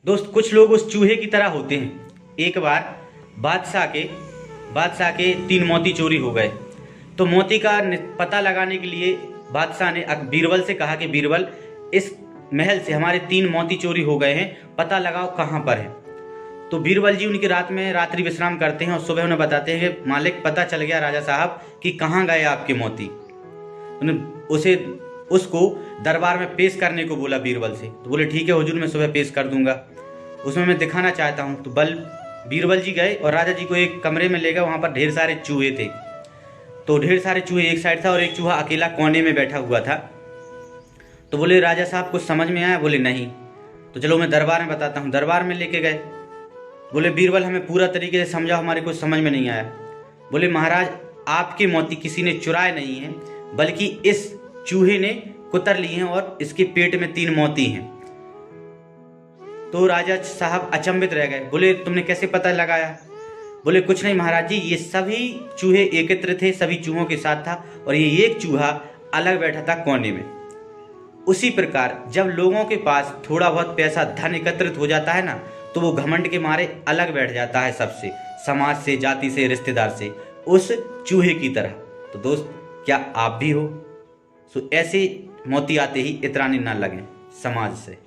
दोस्त कुछ लोग उस चूहे की तरह होते हैं। एक बार बादशाह के 3 मोती चोरी हो गए। तो मोती का पता लगाने के लिए बादशाह ने बीरबल से कहा कि बीरबल, इस महल से हमारे 3 मोती चोरी हो गए हैं, पता लगाओ कहाँ पर है। तो बीरबल जी उनकी रात में रात्रि विश्राम करते हैं और सुबह उन्हें बताते हैं कि मालिक, पता चल गया राजा साहब कि कहाँ गए आपके मोती। उन्हें उसको दरबार में पेश करने को बोला बीरबल से। तो बोले ठीक है हुजूर, मैं सुबह पेश कर दूंगा, उसमें मैं दिखाना चाहता हूँ। तो बीरबल जी गए और राजा जी को एक कमरे में ले गए। वहाँ पर ढेर सारे चूहे थे। तो ढेर सारे चूहे एक साइड था और एक चूहा अकेला कोने में बैठा हुआ था। तो बोले राजा साहब कुछ समझ में आया? बोले नहीं। तो चलो मैं दरबार में बताता हूँ। दरबार में लेके गए। बोले बीरबल, हमें पूरा तरीके से समझाओ, हमारे कुछ समझ में नहीं आया। बोले महाराज, आपके मोती किसी ने चुराए नहीं हैं, बल्कि इस चूहे ने कुतर लिए हैं और इसके पेट में 3 मोती हैं। तो राजा साहब अचंभित रह गए। बोले तुमने कैसे पता लगाया? बोले कुछ नहीं महाराज जी, ये सभी चूहे एकत्र थे, सभी चूहों के साथ था और ये एक चूहा अलग बैठा था कोने में। उसी प्रकार जब लोगों के पास थोड़ा बहुत पैसा, धन एकत्रित हो जाता है ना, तो वो घमंड के मारे अलग बैठ जाता है सबसे, समाज से, जाति से, रिश्तेदार से, उस चूहे की तरह। तो दोस्त, क्या आप भी हो? सो ऐसे मोती आते ही इतराने ना लगें समाज से।